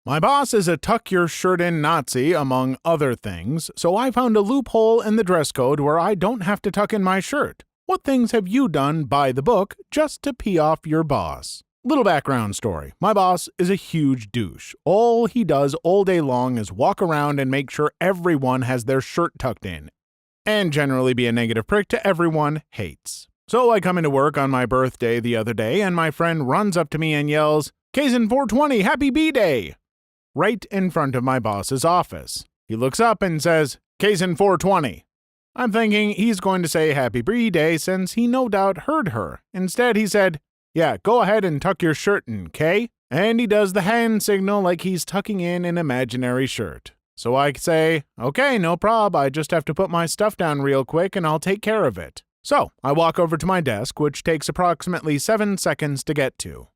My boss is a tuck-your-shirt-in Nazi, among other things, so I found a loophole in the dress code where I don't have to tuck in my shirt. What things have you done by the book just to pee off your boss? Little background story. My boss is a huge douche. All he does all day long is walk around and make sure everyone has their shirt tucked in, and generally be a negative prick to everyone hates. So I come into work on my birthday the other day, and my friend runs up to me and yells, "Kaizen 420, happy B-Day!" right in front of my boss's office. He looks up and says, "Kaizen 420. I'm thinking he's going to say happy B-Day since he no doubt heard her. Instead, he said, "Yeah, go ahead and tuck your shirt in, Kay?" And he does the hand signal like he's tucking in an imaginary shirt. So I say, "Okay, no prob, I just have to put my stuff down real quick and I'll take care of it." So I walk over to my desk, which takes approximately 7 seconds to get to.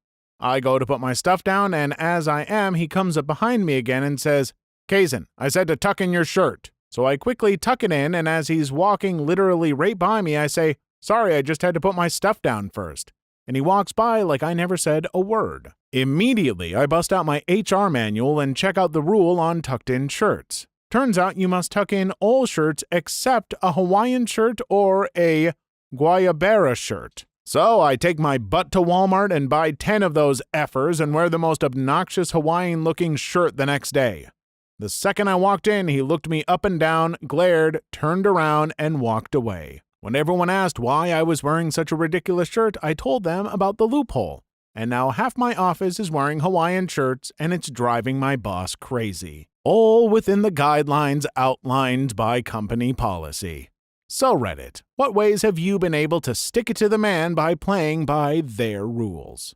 I go to put my stuff down, and as I am, he comes up behind me again and says, "Kaizen, I said to tuck in your shirt." So I quickly tuck it in, and as he's walking literally right by me, I say, "Sorry, I just had to put my stuff down first." And he walks by like I never said a word. Immediately, I bust out my HR manual and check out the rule on tucked-in shirts. Turns out you must tuck in all shirts except a Hawaiian shirt or a Guayabera shirt. So I take my butt to Walmart and buy 10 of those effers and wear the most obnoxious Hawaiian-looking shirt the next day. The second I walked in, he looked me up and down, glared, turned around, and walked away. When everyone asked why I was wearing such a ridiculous shirt, I told them about the loophole. And now half my office is wearing Hawaiian shirts, and it's driving my boss crazy. All within the guidelines outlined by company policy. So Reddit, what ways have you been able to stick it to the man by playing by their rules?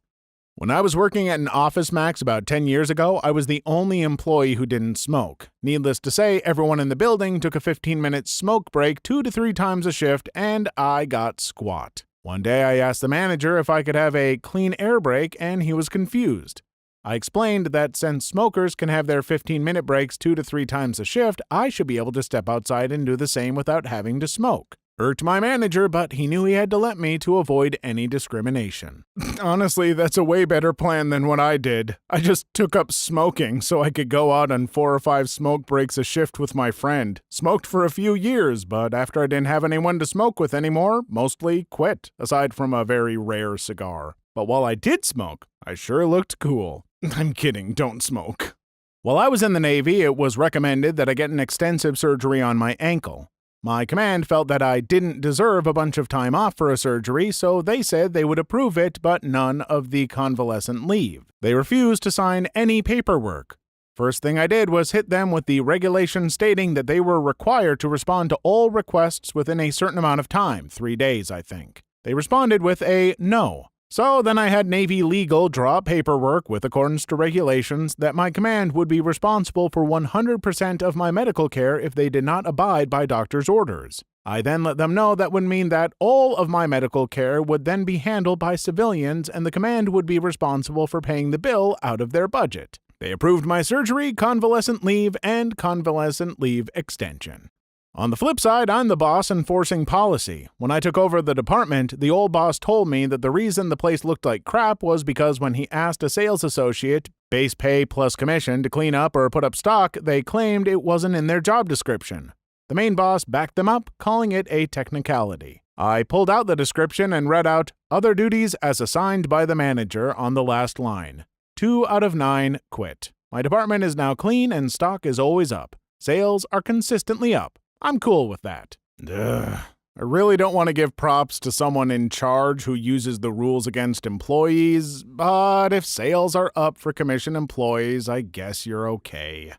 When I was working at an Office Max about 10 years ago, I was the only employee who didn't smoke. Needless to say, everyone in the building took a 15-minute smoke break 2 to 3 times a shift, and I got squat. One day I asked the manager if I could have a clean air break, and he was confused. I explained that since smokers can have their 15-minute breaks 2 to 3 times a shift, I should be able to step outside and do the same without having to smoke. Irked my manager, but he knew he had to let me to avoid any discrimination. Honestly, that's a way better plan than what I did. I just took up smoking so I could go out on 4 or 5 smoke breaks a shift with my friend. Smoked for a few years, but after I didn't have anyone to smoke with anymore, mostly quit, aside from a very rare cigar. But while I did smoke, I sure looked cool. I'm kidding, don't smoke. While I was in the Navy, it was recommended that I get an extensive surgery on my ankle. My command felt that I didn't deserve a bunch of time off for a surgery, so they said they would approve it, but none of the convalescent leave. They refused to sign any paperwork. First thing I did was hit them with the regulation stating that they were required to respond to all requests within a certain amount of time, 3 days, I think. They responded with a no. So then I had Navy Legal draw paperwork with accordance to regulations that my command would be responsible for 100% of my medical care if they did not abide by doctor's orders. I then let them know that would mean that all of my medical care would then be handled by civilians and the command would be responsible for paying the bill out of their budget. They approved my surgery, convalescent leave, and convalescent leave extension. On the flip side, I'm the boss enforcing policy. When I took over the department, the old boss told me that the reason the place looked like crap was because when he asked a sales associate, base pay plus commission, to clean up or put up stock, they claimed it wasn't in their job description. The main boss backed them up, calling it a technicality. I pulled out the description and read out, "Other duties as assigned by the manager" on the last line. 2 out of 9 quit. My department is now clean and stock is always up. Sales are consistently up. I'm cool with that. I really don't want to give props to someone in charge who uses the rules against employees, but if sales are up for commission employees, I guess you're okay.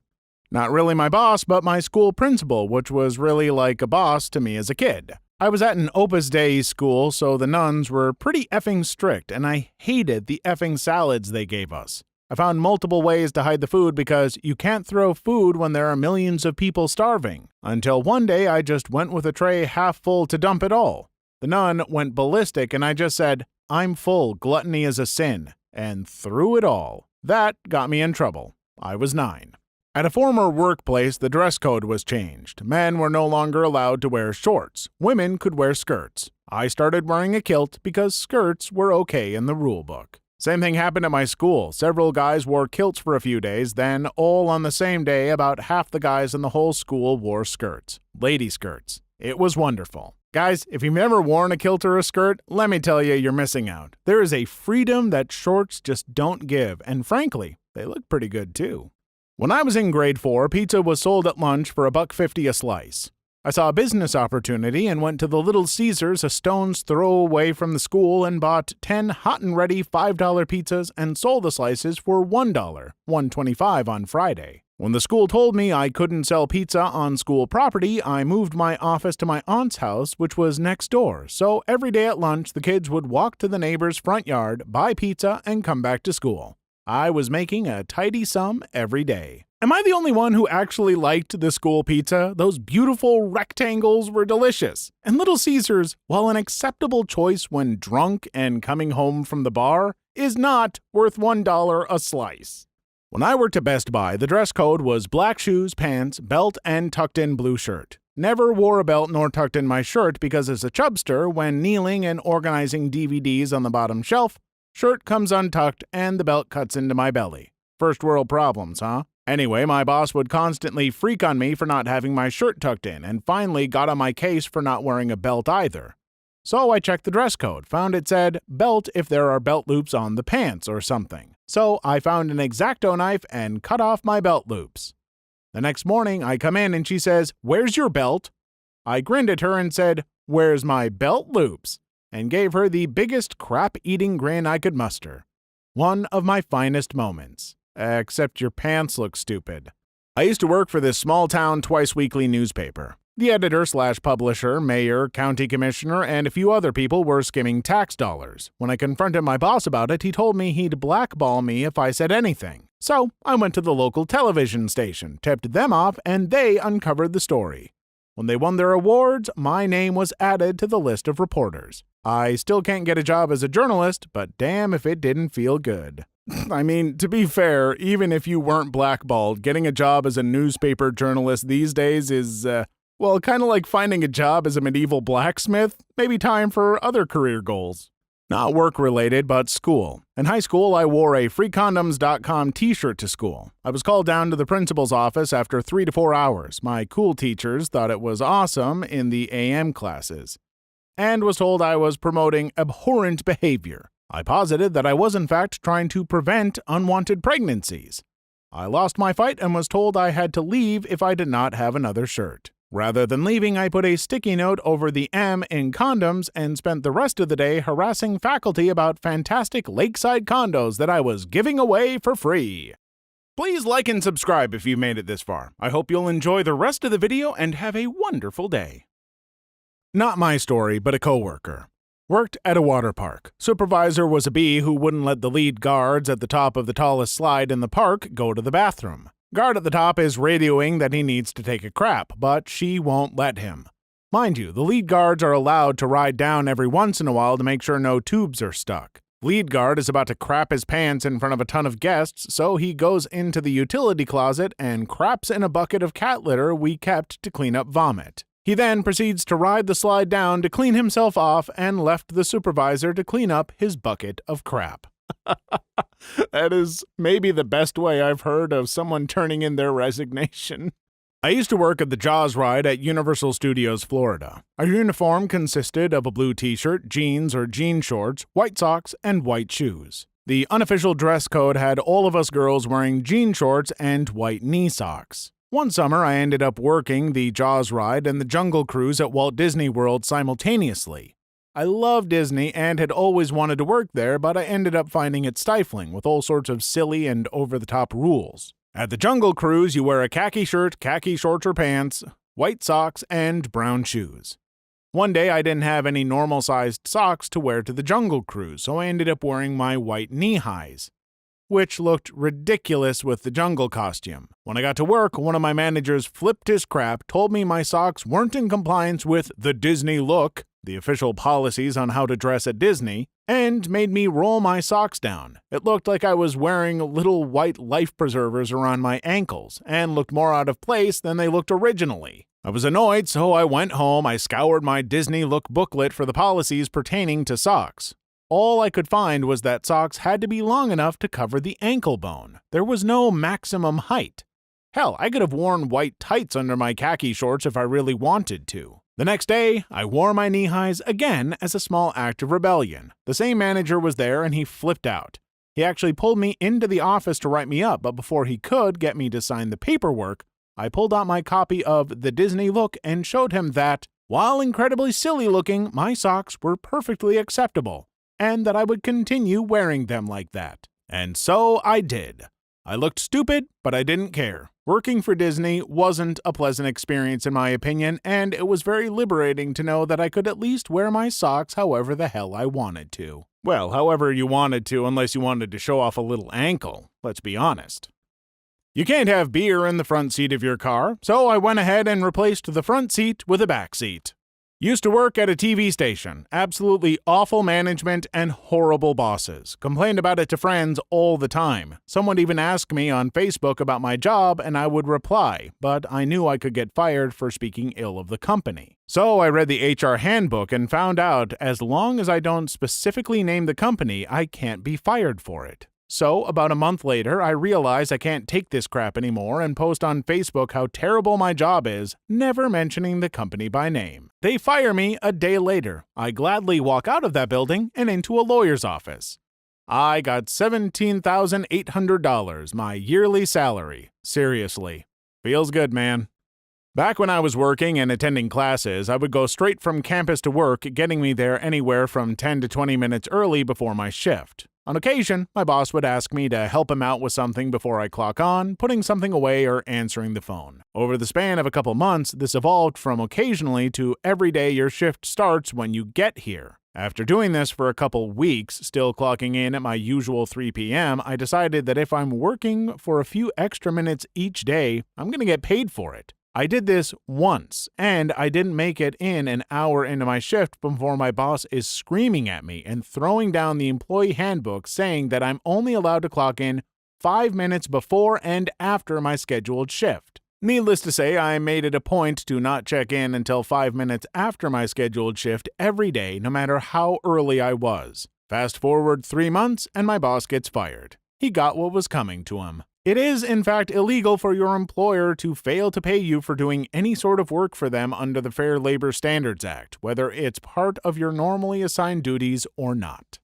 Not really my boss, but my school principal, which was really like a boss to me as a kid. I was at an Opus Dei school, so the nuns were pretty effing strict, and I hated the effing salads they gave us. I found multiple ways to hide the food because you can't throw food when there are millions of people starving. Until one day I just went with a tray half full to dump it all. The nun went ballistic and I just said, "I'm full, gluttony is a sin," and threw it all. That got me in trouble. I was 9. At a former workplace, the dress code was changed. Men were no longer allowed to wear shorts. Women could wear skirts. I started wearing a kilt because skirts were okay in the rule book. Same thing happened at my school. Several guys wore kilts for a few days, then all on the same day, about half the guys in the whole school wore skirts. Lady skirts. It was wonderful. Guys, if you've never worn a kilt or a skirt, let me tell you, you're missing out. There is a freedom that shorts just don't give, and frankly, they look pretty good too. When I was in grade 4, pizza was sold at lunch for $1.50 a slice. I saw a business opportunity and went to the Little Caesars a stone's throw away from the school and bought 10 hot and ready $5 pizzas and sold the slices for $1, $1.25 on Friday. When the school told me I couldn't sell pizza on school property, I moved my office to my aunt's house, which was next door, so every day at lunch the kids would walk to the neighbor's front yard, buy pizza, and come back to school. I was making a tidy sum every day. Am I the only one who actually liked the school pizza? Those beautiful rectangles were delicious. And Little Caesars, while an acceptable choice when drunk and coming home from the bar, is not worth $1 a slice. When I worked at Best Buy, the dress code was black shoes, pants, belt, and tucked-in blue shirt. Never wore a belt nor tucked in my shirt because as a chubster, when kneeling and organizing DVDs on the bottom shelf, shirt comes untucked and the belt cuts into my belly. First world problems, huh? Anyway, my boss would constantly freak on me for not having my shirt tucked in and finally got on my case for not wearing a belt either. So I checked the dress code, found it said belt if there are belt loops on the pants or something. So I found an X-Acto knife and cut off my belt loops. The next morning I come in and she says, "Where's your belt?" I grinned at her and said, "Where's my belt loops?" and gave her the biggest crap-eating grin I could muster. One of my finest moments. Except your pants look stupid. I used to work for this small-town twice-weekly newspaper. The editor/publisher, mayor, county commissioner, and a few other people were skimming tax dollars. When I confronted my boss about it, he told me he'd blackball me if I said anything. So I went to the local television station, tipped them off, and they uncovered the story. When they won their awards, my name was added to the list of reporters. I still can't get a job as a journalist, but damn if it didn't feel good. I mean, to be fair, even if you weren't blackballed, getting a job as a newspaper journalist these days is, kind of like finding a job as a medieval blacksmith. Maybe time for other career goals. Not work-related, but school. In high school, I wore a freecondoms.com t-shirt to school. I was called down to the principal's office after 3 to 4 hours. My cool teachers thought it was awesome in the AM classes, and was told I was promoting abhorrent behavior. I posited that I was in fact trying to prevent unwanted pregnancies. I lost my fight and was told I had to leave if I did not have another shirt. Rather than leaving, I put a sticky note over the M in condoms and spent the rest of the day harassing faculty about fantastic lakeside condos that I was giving away for free. Please like and subscribe if you've made it this far. I hope you'll enjoy the rest of the video and have a wonderful day. Not my story, but a coworker. Worked at a water park. Supervisor was a bee who wouldn't let the lead guards at the top of the tallest slide in the park go to the bathroom. Guard at the top is radioing that he needs to take a crap, but she won't let him. Mind you, the lead guards are allowed to ride down every once in a while to make sure no tubes are stuck. Lead guard is about to crap his pants in front of a ton of guests, so he goes into the utility closet and craps in a bucket of cat litter we kept to clean up vomit. He then proceeds to ride the slide down to clean himself off and left the supervisor to clean up his bucket of crap. That is maybe the best way I've heard of someone turning in their resignation. I used to work at the Jaws ride at Universal Studios, Florida. Our uniform consisted of a blue t-shirt, jeans or jean shorts, white socks, and white shoes. The unofficial dress code had all of us girls wearing jean shorts and white knee socks. One summer, I ended up working the Jaws ride and the Jungle Cruise at Walt Disney World simultaneously. I love Disney and had always wanted to work there, but I ended up finding it stifling with all sorts of silly and over-the-top rules. At the Jungle Cruise, you wear a khaki shirt, khaki shorts or pants, white socks, and brown shoes. One day, I didn't have any normal-sized socks to wear to the Jungle Cruise, so I ended up wearing my white knee-highs, which looked ridiculous with the jungle costume. When I got to work, one of my managers flipped his crap, told me my socks weren't in compliance with the Disney look, the official policies on how to dress at Disney, and made me roll my socks down. It looked like I was wearing little white life preservers around my ankles, and looked more out of place than they looked originally. I was annoyed, so I went home, I scoured my Disney look booklet for the policies pertaining to socks. All I could find was that socks had to be long enough to cover the ankle bone. There was no maximum height. Hell, I could have worn white tights under my khaki shorts if I really wanted to. The next day, I wore my knee-highs again as a small act of rebellion. The same manager was there and he flipped out. He actually pulled me into the office to write me up, but before he could get me to sign the paperwork, I pulled out my copy of The Disney Look and showed him that, while incredibly silly looking, my socks were perfectly acceptable, and that I would continue wearing them like that. And so I did. I looked stupid, but I didn't care. Working for Disney wasn't a pleasant experience in my opinion, and it was very liberating to know that I could at least wear my socks however the hell I wanted to. Well, however you wanted to, unless you wanted to show off a little ankle, let's be honest. You can't have beer in the front seat of your car, so I went ahead and replaced the front seat with a back seat. Used to work at a TV station. Absolutely awful management and horrible bosses. Complained about it to friends all the time. Someone even asked me on Facebook about my job and I would reply, but I knew I could get fired for speaking ill of the company. So I read the HR handbook and found out as long as I don't specifically name the company, I can't be fired for it. So, about a month later, I realize I can't take this crap anymore and post on Facebook how terrible my job is, never mentioning the company by name. They fire me a day later. I gladly walk out of that building and into a lawyer's office. I got $17,800, my yearly salary. Seriously. Feels good, man. Back when I was working and attending classes, I would go straight from campus to work, getting me there anywhere from 10 to 20 minutes early before my shift. On occasion, my boss would ask me to help him out with something before I clock on, putting something away or answering the phone. Over the span of a couple months, this evolved from occasionally to every day your shift starts when you get here. After doing this for a couple weeks, still clocking in at my usual 3 p.m., I decided that if I'm working for a few extra minutes each day, I'm going to get paid for it. I did this once, and I didn't make it in an hour into my shift before my boss is screaming at me and throwing down the employee handbook saying that I'm only allowed to clock in 5 minutes before and after my scheduled shift. Needless to say, I made it a point to not check in until 5 minutes after my scheduled shift every day, no matter how early I was. Fast forward 3 months, and my boss gets fired. He got what was coming to him. It is, in fact, illegal for your employer to fail to pay you for doing any sort of work for them under the Fair Labor Standards Act, whether it's part of your normally assigned duties or not.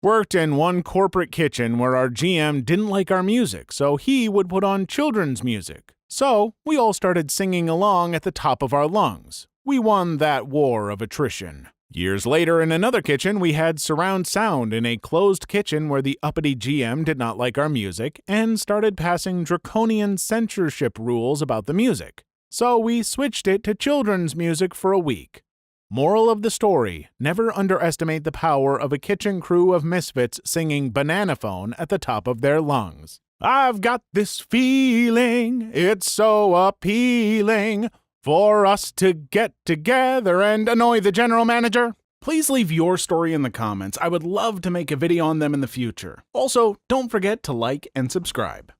Worked in one corporate kitchen where our GM didn't like our music, so he would put on children's music. So, we all started singing along at the top of our lungs. We won that war of attrition. Years later, in another kitchen, we had surround sound in a closed kitchen where the uppity GM did not like our music and started passing draconian censorship rules about the music. So we switched it to children's music for a week. Moral of the story, never underestimate the power of a kitchen crew of misfits singing Banana Phone at the top of their lungs. I've got this feeling, it's so appealing, for us to get together and annoy the general manager. Please leave your story in the comments. I would love to make a video on them in the future. Also, don't forget to like and subscribe.